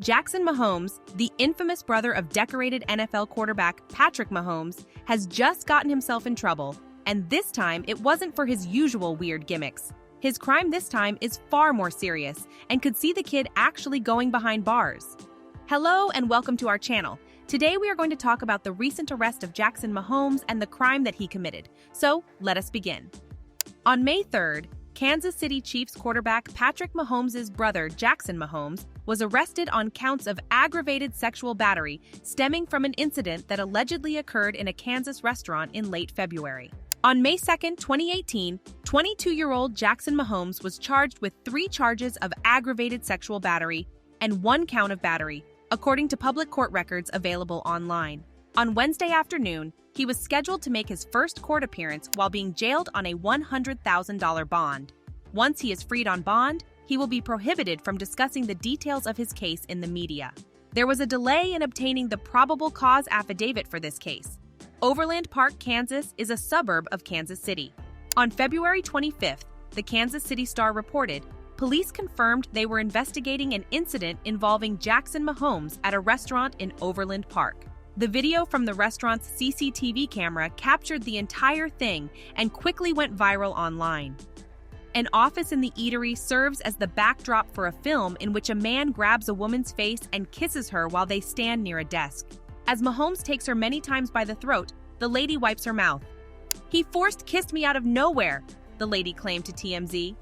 Jackson Mahomes, the infamous brother of decorated NFL quarterback Patrick Mahomes, has just gotten himself in trouble, and this time it wasn't for his usual weird gimmicks. His crime this time is far more serious and could see the kid actually going behind bars. Hello and welcome to our channel. Today we are going to talk about the recent arrest of Jackson Mahomes and the crime that he committed. So, let us begin. On May 3rd, Kansas City Chiefs quarterback Patrick Mahomes' brother Jackson Mahomes was arrested on counts of aggravated sexual battery stemming from an incident that allegedly occurred in a Kansas restaurant in late February. On May 2, 2018, 22-year-old Jackson Mahomes was charged with 3 charges of aggravated sexual battery and 1 count of battery, according to public court records available online. On Wednesday afternoon, he was scheduled to make his first court appearance while being jailed on a $100,000 bond. Once he is freed on bond, he will be prohibited from discussing the details of his case in the media. There was a delay in obtaining the probable cause affidavit for this case. Overland Park, Kansas is a suburb of Kansas City. On February 25th, the Kansas City Star reported, police confirmed they were investigating an incident involving Jackson Mahomes at a restaurant in Overland Park. The video from the restaurant's CCTV camera captured the entire thing and quickly went viral online. An office in the eatery serves as the backdrop for a film in which a man grabs a woman's face and kisses her while they stand near a desk. As Mahomes takes her many times by the throat, the lady wipes her mouth. "He kissed me out of nowhere," the lady claimed to TMZ.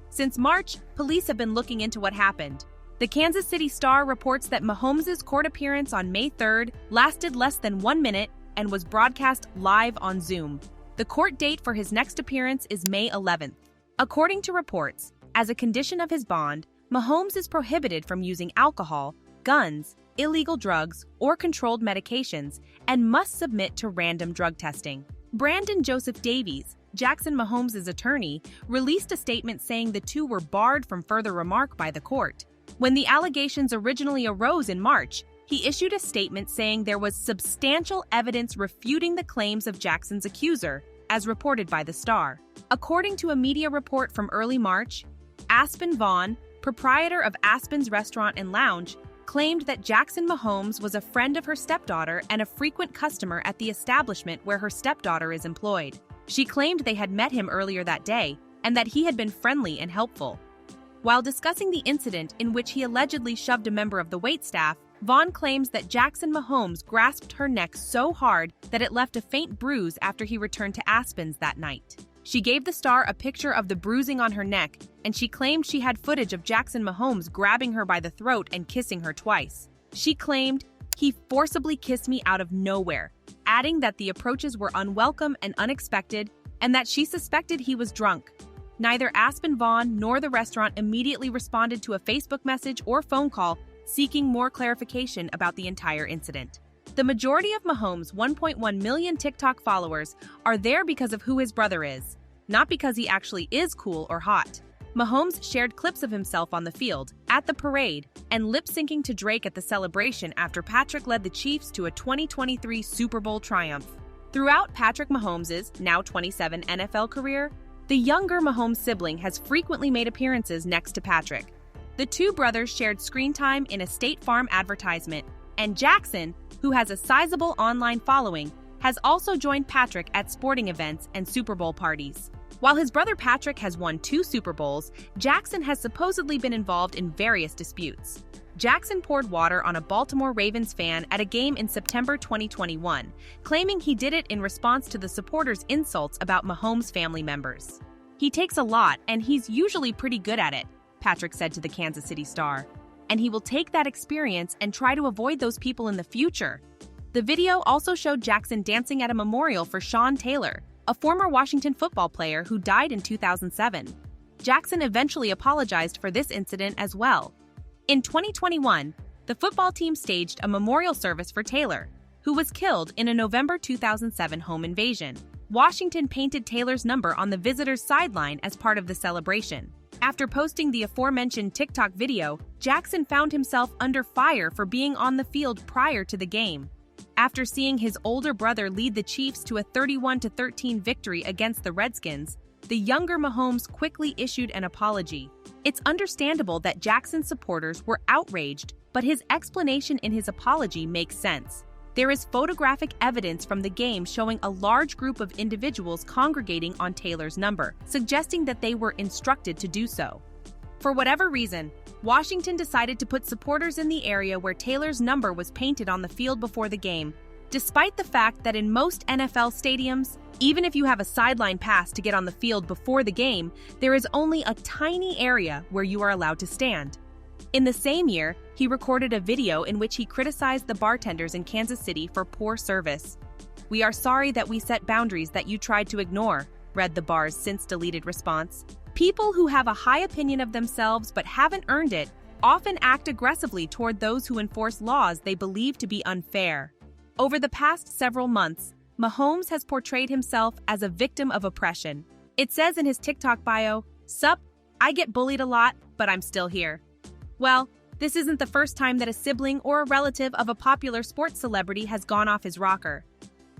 Since March, police have been looking into what happened. The Kansas City Star reports that Mahomes' court appearance on May 3rd lasted less than 1 minute and was broadcast live on Zoom. The court date for his next appearance is May 11th. According to reports, as a condition of his bond, Mahomes is prohibited from using alcohol, guns, illegal drugs, or controlled medications and must submit to random drug testing. Brandon Joseph Davies, Jackson Mahomes' attorney, released a statement saying the two were barred from further remark by the court. When the allegations originally arose in March, he issued a statement saying there was substantial evidence refuting the claims of Jackson's accuser, as reported by the Star. According to a media report from early March, Aspen Vaughn, proprietor of Aspen's Restaurant and Lounge, claimed that Jackson Mahomes was a friend of her stepdaughter and a frequent customer at the establishment where her stepdaughter is employed. She claimed they had met him earlier that day and that he had been friendly and helpful. While discussing the incident in which he allegedly shoved a member of the waitstaff, Vaughn claims that Jackson Mahomes grasped her neck so hard that it left a faint bruise after he returned to Aspen's that night. She gave the Star a picture of the bruising on her neck, and she claimed she had footage of Jackson Mahomes grabbing her by the throat and kissing her twice. She claimed, "He forcibly kissed me out of nowhere," adding that the approaches were unwelcome and unexpected, and that she suspected he was drunk. Neither Aspen Vaughn nor the restaurant immediately responded to a Facebook message or phone call seeking more clarification about the entire incident. The majority of Mahomes' 1.1 million TikTok followers are there because of who his brother is, not because he actually is cool or hot. Mahomes shared clips of himself on the field, at the parade, and lip-syncing to Drake at the celebration after Patrick led the Chiefs to a 2023 Super Bowl triumph. Throughout Patrick Mahomes' now 27 NFL career, the younger Mahomes sibling has frequently made appearances next to Patrick. The two brothers shared screen time in a State Farm advertisement, and Jackson, who has a sizable online following, has also joined Patrick at sporting events and Super Bowl parties. While his brother Patrick has won 2 Super Bowls, Jackson has supposedly been involved in various disputes. Jackson poured water on a Baltimore Ravens fan at a game in September 2021, claiming he did it in response to the supporters' insults about Mahomes' family members. "He takes a lot, and he's usually pretty good at it," Patrick said to the Kansas City Star. "And he will take that experience and try to avoid those people in the future." The video also showed Jackson dancing at a memorial for Sean Taylor, a former Washington football player who died in 2007. Jackson eventually apologized for this incident as well. In 2021, the football team staged a memorial service for Taylor, who was killed in a November 2007 home invasion. Washington painted Taylor's number on the visitors' sideline as part of the celebration. After posting the aforementioned TikTok video, Jackson found himself under fire for being on the field prior to the game. After seeing his older brother lead the Chiefs to a 31-13 victory against the Redskins, the younger Mahomes quickly issued an apology. It's understandable that Jackson's supporters were outraged, but his explanation in his apology makes sense. There is photographic evidence from the game showing a large group of individuals congregating on Taylor's number, suggesting that they were instructed to do so. For whatever reason, Washington decided to put supporters in the area where Taylor's number was painted on the field before the game, despite the fact that in most NFL stadiums, even if you have a sideline pass to get on the field before the game, there is only a tiny area where you are allowed to stand. In the same year, he recorded a video in which he criticized the bartenders in Kansas City for poor service. "We are sorry that we set boundaries that you tried to ignore," read the bar's since-deleted response. People who have a high opinion of themselves but haven't earned it often act aggressively toward those who enforce laws they believe to be unfair. Over the past several months, Mahomes has portrayed himself as a victim of oppression. It says in his TikTok bio, "Sup, I get bullied a lot, but I'm still here." Well, this isn't the first time that a sibling or a relative of a popular sports celebrity has gone off his rocker.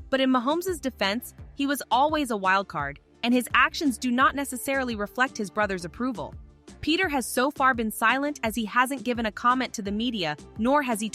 But in Mahomes' defense, he was always a wild card, and his actions do not necessarily reflect his brother's approval. Peter has so far been silent, as he hasn't given a comment to the media, nor has he